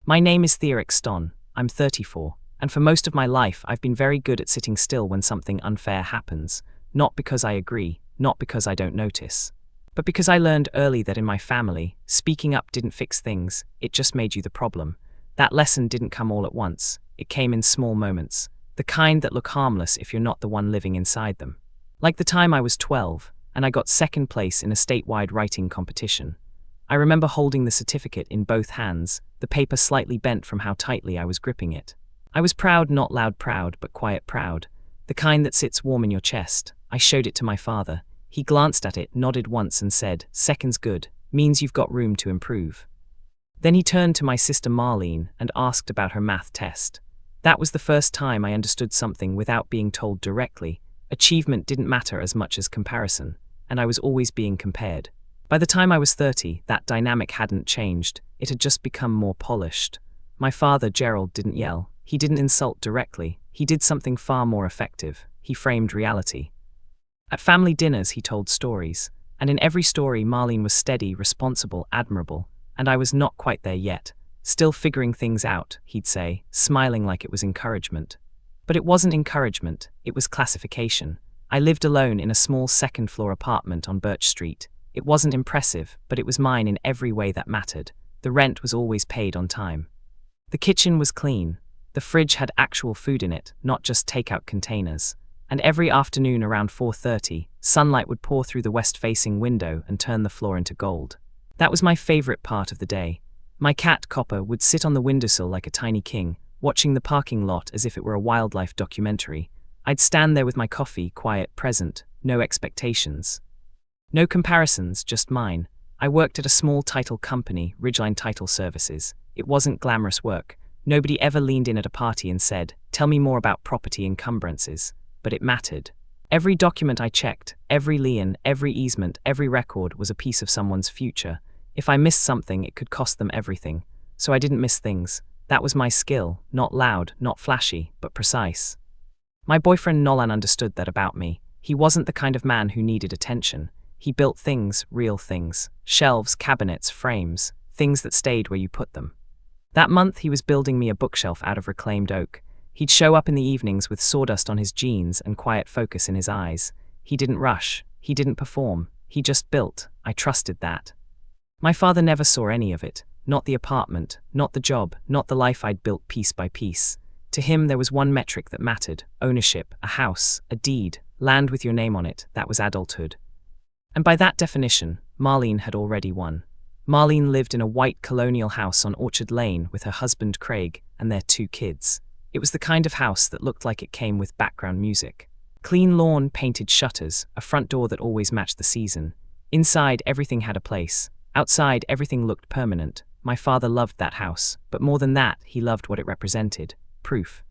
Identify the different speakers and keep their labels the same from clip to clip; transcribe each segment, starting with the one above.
Speaker 1: My name is Theoric Ston. I'm 34, and for most of my life I've been very good at sitting still when something unfair happens, not because I agree, not because I don't notice, but because I learned early that in my family, speaking up didn't fix things, it just made you the problem. That lesson didn't come all at once, it came in small moments, the kind that look harmless if you're not the one living inside them. Like the time I was 12, and I got second place in a statewide writing competition. I remember holding the certificate in both hands, the paper slightly bent from how tightly I was gripping it. I was proud, not loud proud, but quiet proud, the kind that sits warm in your chest. I showed it to my father. He glanced at it, nodded once and said, "Second's good, means you've got room to improve." Then he turned to my sister Marlene and asked about her math test. That was the first time I understood something without being told directly. Achievement didn't matter as much as comparison, and I was always being compared. By the time I was 30, that dynamic hadn't changed, it had just become more polished. My father, Gerald, didn't yell, he didn't insult directly, he did something far more effective, he framed reality. At family dinners he told stories, and in every story Marlene was steady, responsible, admirable, and I was not quite there yet. Still figuring things out, he'd say, smiling like it was encouragement. But it wasn't encouragement, it was classification. I lived alone in a small second-floor apartment on Birch Street. It wasn't impressive, but it was mine in every way that mattered. The rent was always paid on time. The kitchen was clean. The fridge had actual food in it, not just takeout containers. And every afternoon around 4:30, sunlight would pour through the west-facing window and turn the floor into gold. That was my favorite part of the day. My cat, Copper, would sit on the windowsill like a tiny king, watching the parking lot as if it were a wildlife documentary. I'd stand there with my coffee, quiet, present, no expectations. No comparisons, just mine. I worked at a small title company, Ridgeline Title Services. It wasn't glamorous work. Nobody ever leaned in at a party and said, "Tell me more about property encumbrances." But it mattered. Every document I checked, every lien, every easement, every record was a piece of someone's future. If I missed something, it could cost them everything. So I didn't miss things. That was my skill, not loud, not flashy, but precise. My boyfriend Nolan understood that about me. He wasn't the kind of man who needed attention. He built things, real things, shelves, cabinets, frames, things that stayed where you put them. That month he was building me a bookshelf out of reclaimed oak. He'd show up in the evenings with sawdust on his jeans and quiet focus in his eyes. He didn't rush, he didn't perform, he just built. I trusted that. My father never saw any of it, not the apartment, not the job, not the life I'd built piece by piece. To him there was one metric that mattered: ownership, a house, a deed, land with your name on it. That was adulthood. And by that definition, Marlene had already won. Marlene lived in a white colonial house on Orchard Lane with her husband Craig and their 2 kids. It was the kind of house that looked like it came with background music. Clean lawn, painted shutters, a front door that always matched the season. Inside, everything had a place. Outside, everything looked permanent. My father loved that house, but more than that, he loved what it represented: proof.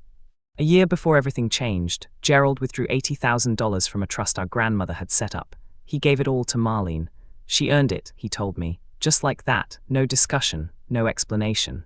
Speaker 1: A year before everything changed, Gerald withdrew $80,000 from a trust our grandmother had set up. He gave it all to Marlene. She earned it, he told me. Just like that, no discussion, no explanation.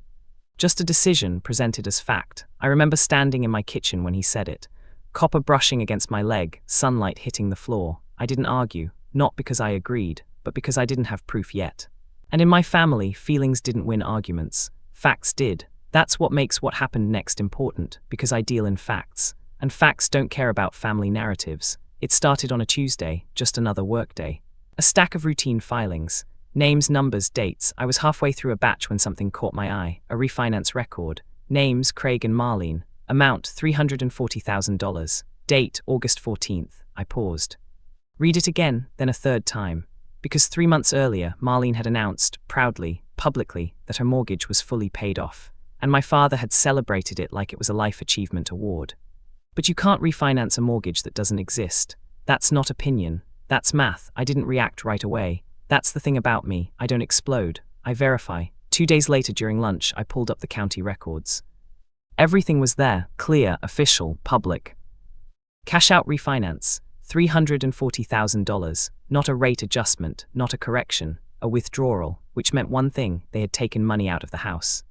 Speaker 1: Just a decision presented as fact. I remember standing in my kitchen when he said it. Copper brushing against my leg, sunlight hitting the floor. I didn't argue, not because I agreed, but because I didn't have proof yet. And in my family, feelings didn't win arguments. Facts did. That's what makes what happened next important, because I deal in facts. And facts don't care about family narratives. It started on a Tuesday, just another workday. A stack of routine filings. Names, numbers, dates. I was halfway through a batch when something caught my eye. A refinance record. Names, Craig and Marlene. Amount, $340,000. Date, August 14th. I paused. Read it again, then a third time. Because 3 months earlier, Marlene had announced, proudly, publicly, that her mortgage was fully paid off. And my father had celebrated it like it was a life achievement award. But you can't refinance a mortgage that doesn't exist. That's not opinion. That's math. I didn't react right away. That's the thing about me. I don't explode. I verify. 2 days later during lunch, I pulled up the county records. Everything was there, clear, official, public. Cash out refinance, $340,000, not a rate adjustment, not a correction, a withdrawal, which meant one thing: they had taken money out of the house.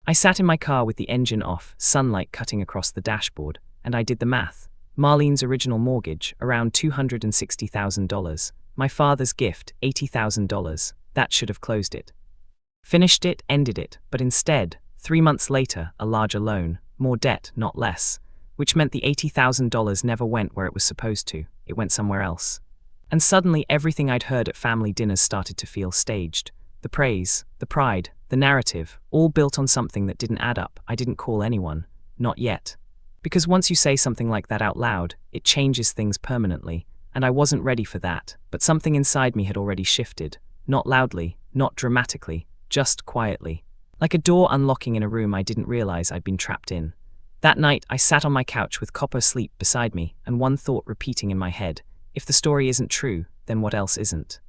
Speaker 1: I sat in my car with the engine off, sunlight cutting across the dashboard, and I did the math. Marlene's original mortgage, around $260,000. My father's gift, $80,000. That should have closed it. Finished it, ended it, but instead, 3 months later, a larger loan, more debt, not less, which meant the $80,000 never went where it was supposed to, it went somewhere else. And suddenly everything I'd heard at family dinners started to feel staged. The praise, the pride, the narrative, all built on something that didn't add up. I didn't call anyone. Not yet. Because once you say something like that out loud, it changes things permanently, and I wasn't ready for that, but something inside me had already shifted. Not loudly, not dramatically, just quietly. Like a door unlocking in a room I didn't realize I'd been trapped in. That night, I sat on my couch with copper sleep beside me, and one thought repeating in my head: if the story isn't true, then what else isn't?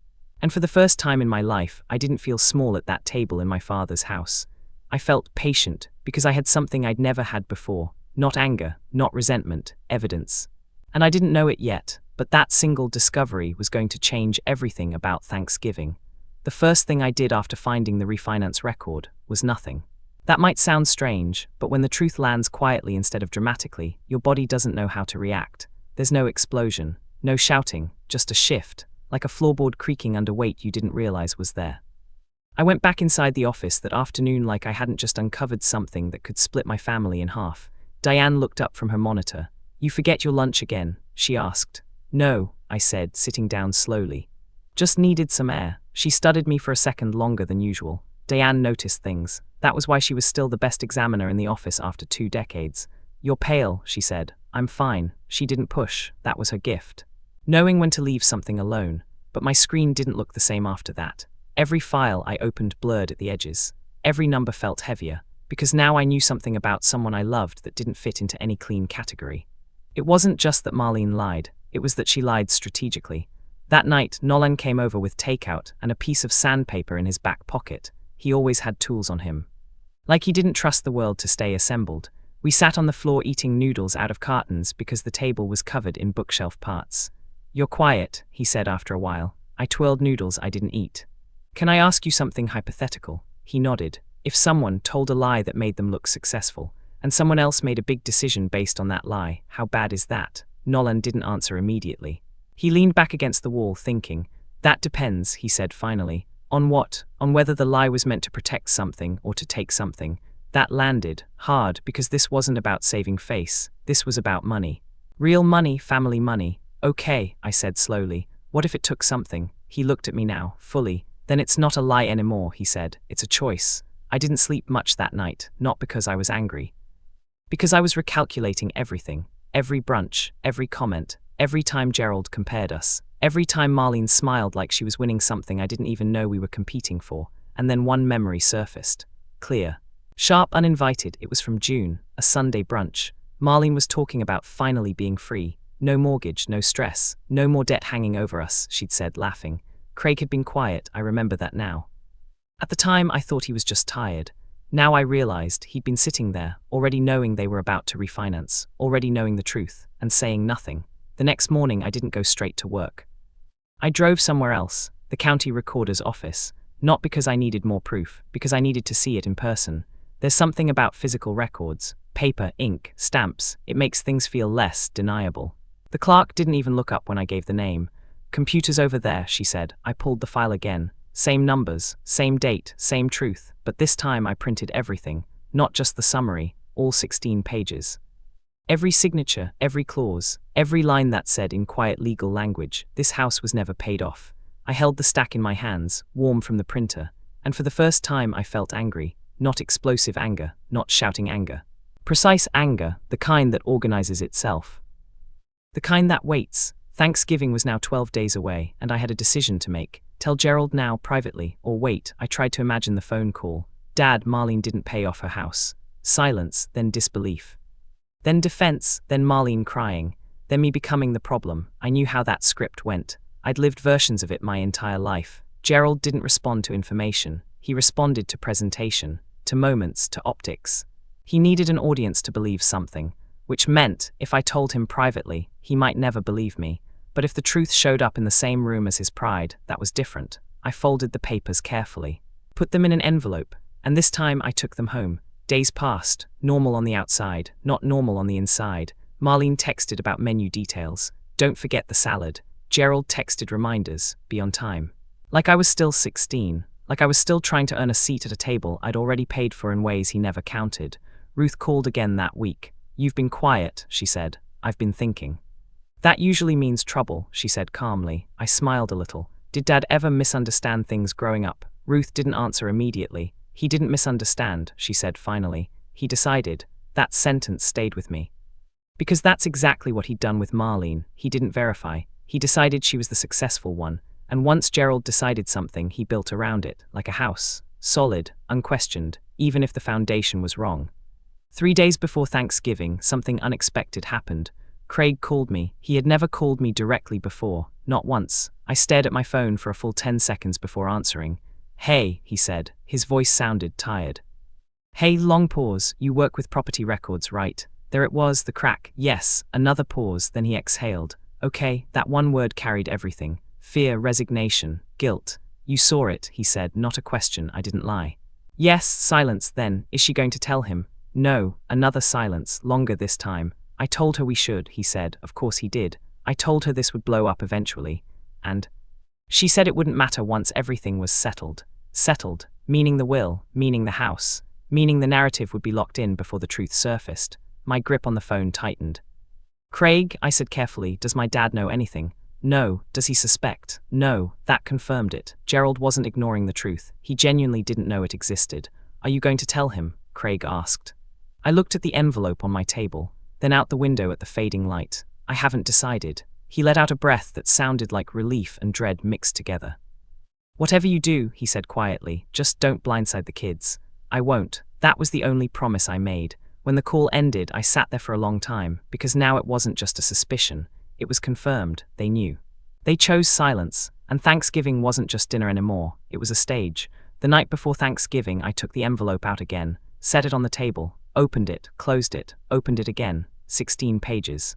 Speaker 1: And for the first time in my life, I didn't feel small at that table in my father's house. I felt patient, because I had something I'd never had before. Not anger, not resentment, evidence. And I didn't know it yet, but that single discovery was going to change everything about Thanksgiving. The first thing I did after finding the refinance record was nothing. That might sound strange, but when the truth lands quietly instead of dramatically, your body doesn't know how to react. There's no explosion, no shouting, just a shift, like a floorboard creaking under weight you didn't realize was there. I went back inside the office that afternoon like I hadn't just uncovered something that could split my family in half. Diane looked up from her monitor. "You forget your lunch again?" she asked. "No," I said, sitting down slowly. "Just needed some air." She studied me for a second longer than usual. Diane noticed things. That was why she was still the best examiner in the office after 2 decades. "You're pale," she said. "I'm fine." She didn't push. That was her gift. Knowing when to leave something alone. But my screen didn't look the same after that. Every file I opened blurred at the edges. Every number felt heavier, because now I knew something about someone I loved that didn't fit into any clean category. It wasn't just that Marlene lied, it was that she lied strategically. That night, Nolan came over with takeout and a piece of sandpaper in his back pocket. He always had tools on him. Like he didn't trust the world to stay assembled. We sat on the floor eating noodles out of cartons because the table was covered in bookshelf parts. "You're quiet," he said after a while. I twirled noodles I didn't eat. "Can I ask you something hypothetical?" He nodded. "If someone told a lie that made them look successful, and someone else made a big decision based on that lie, how bad is that?" Nolan didn't answer immediately. He leaned back against the wall, thinking. "That depends," he said finally. "On what? On whether the lie was meant to protect something or to take something." That landed hard because this wasn't about saving face. This was about money. Real money, family money. "Okay," I said slowly. "What if it took something?" He looked at me now, fully. "Then it's not a lie anymore," he said. "It's a choice." I didn't sleep much that night, not because I was angry. Because I was recalculating everything. Every brunch, every comment, every time Gerald compared us, every time Marlene smiled like she was winning something I didn't even know we were competing for, and then one memory surfaced. Clear. Sharp, uninvited. It was from June, a Sunday brunch. Marlene was talking about finally being free. No mortgage, no stress, no more debt hanging over us, she'd said, laughing. Craig had been quiet, I remember that now. At the time, I thought he was just tired. Now I realized he'd been sitting there, already knowing they were about to refinance, already knowing the truth, and saying nothing. The next morning, I didn't go straight to work. I drove somewhere else, the county recorder's office, not because I needed more proof, because I needed to see it in person. There's something about physical records, paper, ink, stamps, it makes things feel less deniable. The clerk didn't even look up when I gave the name. "Computer's over there," she said. I pulled the file again. Same numbers, same date, same truth, but this time I printed everything, not just the summary, all 16 pages. Every signature, every clause, every line that said in quiet legal language, "This house was never paid off." I held the stack in my hands, warm from the printer, and for the first time I felt angry, not explosive anger, not shouting anger. Precise anger, the kind that organizes itself. The kind that waits. Thanksgiving was now 12 days away, and I had a decision to make. Tell Gerald now, privately, or wait. I tried to imagine the phone call. "Dad, Marlene didn't pay off her house." Silence, then disbelief. Then defense, then Marlene crying. Then me becoming the problem. I knew how that script went. I'd lived versions of it my entire life. Gerald didn't respond to information. He responded to presentation, to moments, to optics. He needed an audience to believe something, which meant, if I told him privately, he might never believe me. But if the truth showed up in the same room as his pride, that was different. I folded the papers carefully, put them in an envelope, and this time I took them home. Days passed, normal on the outside, not normal on the inside. Marlene texted about menu details. "Don't forget the salad." Gerald texted reminders, "Be on time." Like I was still 16, Like I was still trying to earn a seat at a table I'd already paid for in ways he never counted. Ruth called again that week. "You've been quiet," she said. "I've been thinking." "That usually means trouble," she said calmly. I smiled a little. Did Dad ever misunderstand things growing up? Ruth didn't answer immediately. "He didn't misunderstand," she said finally. "He decided." That sentence stayed with me. Because that's exactly what he'd done with Marlene. He didn't verify. He decided she was the successful one. And once Gerald decided something, he built around it, like a house. Solid, unquestioned, even if the foundation was wrong. 3 days before Thanksgiving, something unexpected happened. Craig called me. He had never called me directly before, not once. I stared at my phone for a full 10 seconds before answering. "Hey," he said. His voice sounded tired. "Hey," long pause. "You work with property records, right?" There it was, the crack. Yes, another pause, then he exhaled. "Okay," that one word carried everything. Fear, resignation, guilt. "You saw it," he said, not a question, I didn't lie. "Yes," silence, then, "Is she going to tell him?" "No," another silence, longer this time. "I told her we should," he said. Of course he did. "I told her this would blow up eventually. And she said it wouldn't matter once everything was settled." Settled, meaning the will, meaning the house, meaning the narrative would be locked in before the truth surfaced. My grip on the phone tightened. "Craig," I said carefully, "does my dad know anything?" "No." "Does he suspect?" "No." That confirmed it. Gerald wasn't ignoring the truth. He genuinely didn't know it existed. "Are you going to tell him?" Craig asked. I looked at the envelope on my table, then out the window at the fading light. "I haven't decided." He let out a breath that sounded like relief and dread mixed together. "Whatever you do," he said quietly, "just don't blindside the kids." "I won't." That was the only promise I made. When the call ended, I sat there for a long time, because now it wasn't just a suspicion. It was confirmed. They knew. They chose silence, and Thanksgiving wasn't just dinner anymore. It was a stage. The night before Thanksgiving, I took the envelope out again, set it on the table, opened it, closed it, opened it again. 16 pages.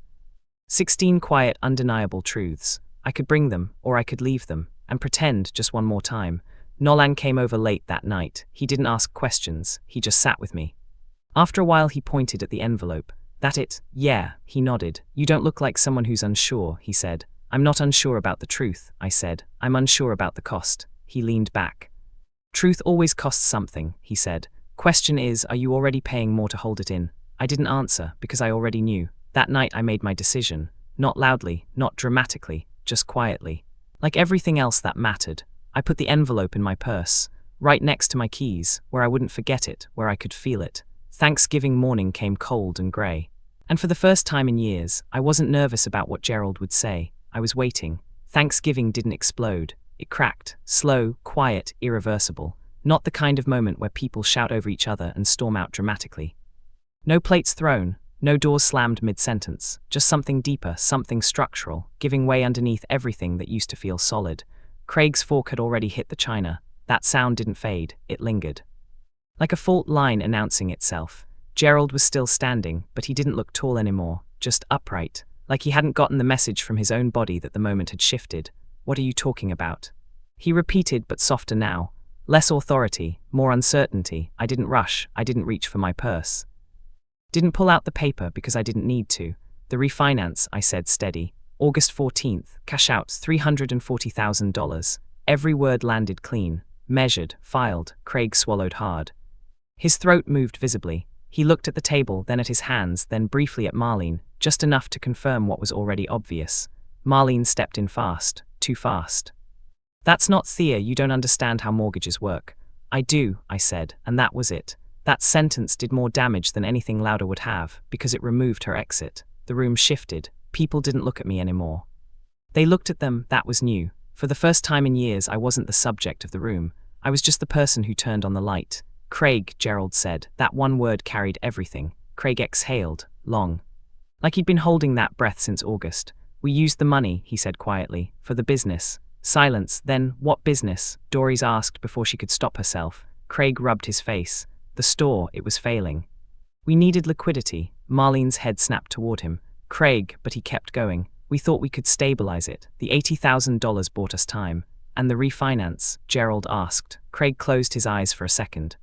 Speaker 1: 16 quiet, undeniable truths. I could bring them, or I could leave them, and pretend just one more time. Nolan came over late that night. He didn't ask questions. He just sat with me. After a while, he pointed at the envelope. "That it?" "Yeah," he nodded. "You don't look like someone who's unsure," he said. "I'm not unsure about the truth," I said. "I'm unsure about the cost." He leaned back. "Truth always costs something," he said. "Question is, are you already paying more to hold it in?" I didn't answer, because I already knew. That night I made my decision. Not loudly, not dramatically, just quietly. Like everything else that mattered, I put the envelope in my purse, right next to my keys, where I wouldn't forget it, where I could feel it. Thanksgiving morning came cold and grey. And for the first time in years, I wasn't nervous about what Gerald would say. I was waiting. Thanksgiving didn't explode. It cracked. Slow, quiet, irreversible. Not the kind of moment where people shout over each other and storm out dramatically. No plates thrown. No doors slammed mid-sentence. Just something deeper, something structural, giving way underneath everything that used to feel solid. Craig's fork had already hit the china. That sound didn't fade. It lingered. Like a fault line announcing itself. Gerald was still standing, but he didn't look tall anymore, just upright, like he hadn't gotten the message from his own body that the moment had shifted. "What are you talking about?" He repeated, but softer now. Less authority, more uncertainty. I didn't rush. I didn't reach for my purse. Didn't pull out the paper because I didn't need to. "The refinance," I said steady. "August 14th, cash out $340,000. Every word landed clean, measured, filed. Craig swallowed hard. His throat moved visibly. He looked at the table, then at his hands, then briefly at Marlene, just enough to confirm what was already obvious. Marlene stepped in fast, too fast. "That's not Thea, you don't understand how mortgages work." "I do," I said, and that was it. That sentence did more damage than anything louder would have, because it removed her exit. The room shifted. People didn't look at me anymore. They looked at them. That was new. For the first time in years, I wasn't the subject of the room. I was just the person who turned on the light. "Craig," Gerald said. That one word carried everything. Craig exhaled, long. Like he'd been holding that breath since August. "We used the money," he said quietly, "for the business." Silence. Then, "What business?" Doris asked before she could stop herself. Craig rubbed his face. "The store, it was failing. We needed liquidity." Marlene's head snapped toward him. "Craig," but he kept going. "We thought we could stabilize it. The $80,000 bought us time." "And the refinance?" Gerald asked. Craig closed his eyes for a second.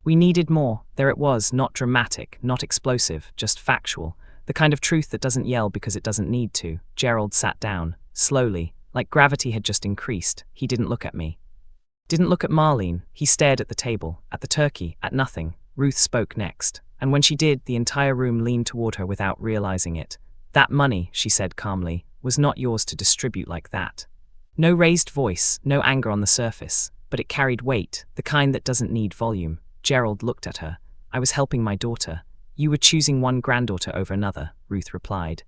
Speaker 1: "We needed more." There it was, not dramatic, not explosive, just factual. The kind of truth that doesn't yell because it doesn't need to. Gerald sat down, slowly, like gravity had just increased. He didn't look at me. Didn't look at Marlene. He stared at the table, at the turkey, at nothing. Ruth spoke next, and when she did, the entire room leaned toward her without realizing it. That money, she said calmly, was not yours to distribute like that. No raised voice, no anger on the surface, but it carried weight, the kind that doesn't need volume. Gerald looked at her. I was helping my daughter. You were choosing one granddaughter over another, Ruth replied.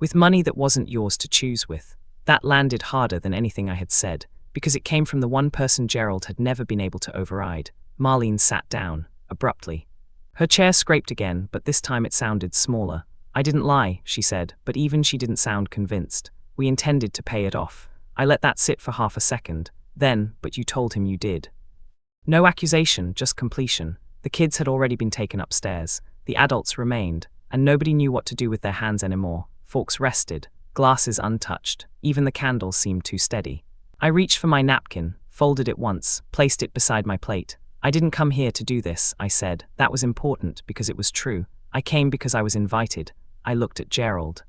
Speaker 1: With money that wasn't yours to choose with. That landed harder than anything I had said, because it came from the one person Gerald had never been able to override. Marlene sat down, abruptly. Her chair scraped again, but this time it sounded smaller. I didn't lie, she said, but even she didn't sound convinced. We intended to pay it off. I let that sit for half a second. Then, but you told him you did. No accusation, just completion. The kids had already been taken upstairs. The adults remained, and nobody knew what to do with their hands anymore. Forks rested, glasses untouched. Even the candles seemed too steady. I reached for my napkin, folded it once, placed it beside my plate. I didn't come here to do this, I said. That was important because it was true. I came because I was invited. I looked at Gerald.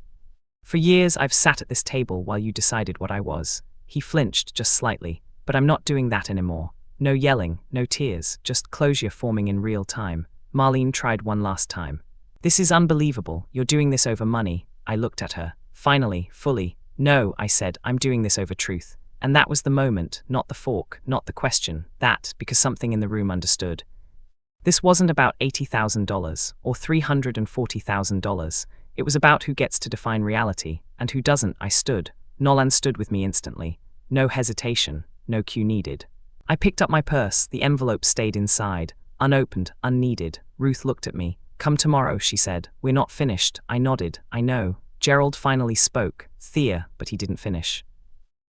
Speaker 1: For years I've sat at this table while you decided what I was. He flinched just slightly. But I'm not doing that anymore. No yelling, no tears, just closure forming in real time. Marlene tried one last time. This is unbelievable. You're doing this over money. I looked at her. Finally, fully. No, I said, I'm doing this over truth. And that was the moment, not the fork, not the question. That, because something in the room understood. This wasn't about $80,000 or $340,000. It was about who gets to define reality and who doesn't. I stood. Nolan stood with me instantly. No hesitation. No cue needed. I picked up my purse. The envelope stayed inside, unopened, unneeded. Ruth looked at me. Come tomorrow, she said. We're not finished. I nodded. I know. Gerald finally spoke. Thea, but he didn't finish.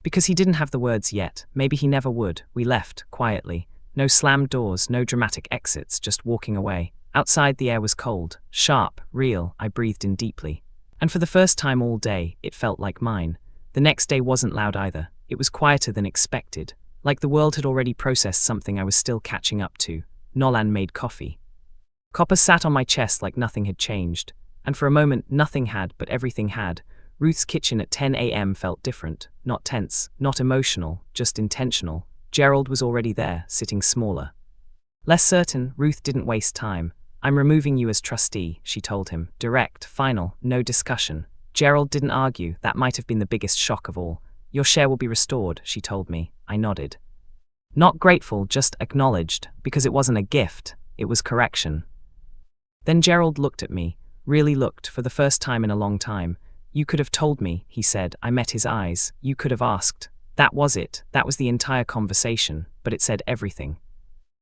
Speaker 1: Because he didn't have the words yet. Maybe he never would. We left, quietly. No slammed doors, no dramatic exits, just walking away. Outside the air was cold, sharp, real. I breathed in deeply. And for the first time all day, it felt like mine. The next day wasn't loud either. It was quieter than expected, like the world had already processed something I was still catching up to. Nolan made coffee. Copper sat on my chest like nothing had changed. And for a moment, nothing had, but everything had. Ruth's kitchen at 10 a.m. felt different, not tense, not emotional, just intentional. Gerald was already there, sitting smaller. Less certain. Ruth didn't waste time. I'm removing you as trustee, she told him. Direct, final, no discussion. Gerald didn't argue. That might have been the biggest shock of all. Your share will be restored, she told me. I nodded. Not grateful, just acknowledged, because it wasn't a gift, it was correction. Then Gerald looked at me, really looked, for the first time in a long time. You could have told me, he said. I met his eyes. You could have asked. That was it. That was the entire conversation, but it said everything.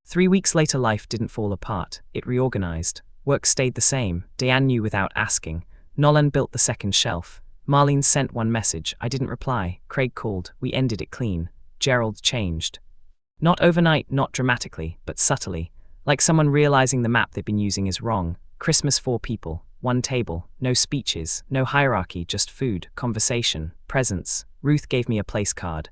Speaker 1: 3 weeks later, life didn't fall apart. It reorganized. Work stayed the same. Diane knew without asking. Nolan built the second shelf. Marlene sent one message. I didn't reply. Craig called. We ended it clean. Gerald changed. Not overnight, not dramatically, but subtly. Like someone realizing the map they've been using is wrong. Christmas 4 people, 1 table, no speeches, no hierarchy, just food, conversation, presents. Ruth gave me a place card.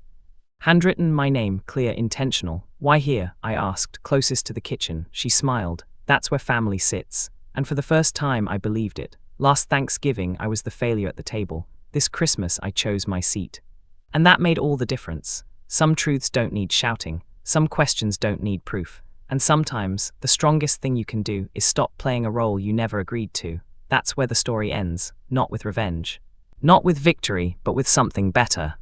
Speaker 1: Handwritten, my name, clear, intentional. Why here? I asked, closest to the kitchen. She smiled. That's where family sits. And for the first time, I believed it. Last Thanksgiving, I was the failure at the table. This Christmas, I chose my seat. And that made all the difference. Some truths don't need shouting. Some questions don't need proof. And sometimes, the strongest thing you can do is stop playing a role you never agreed to. That's where the story ends, not with revenge. Not with victory, but with something better.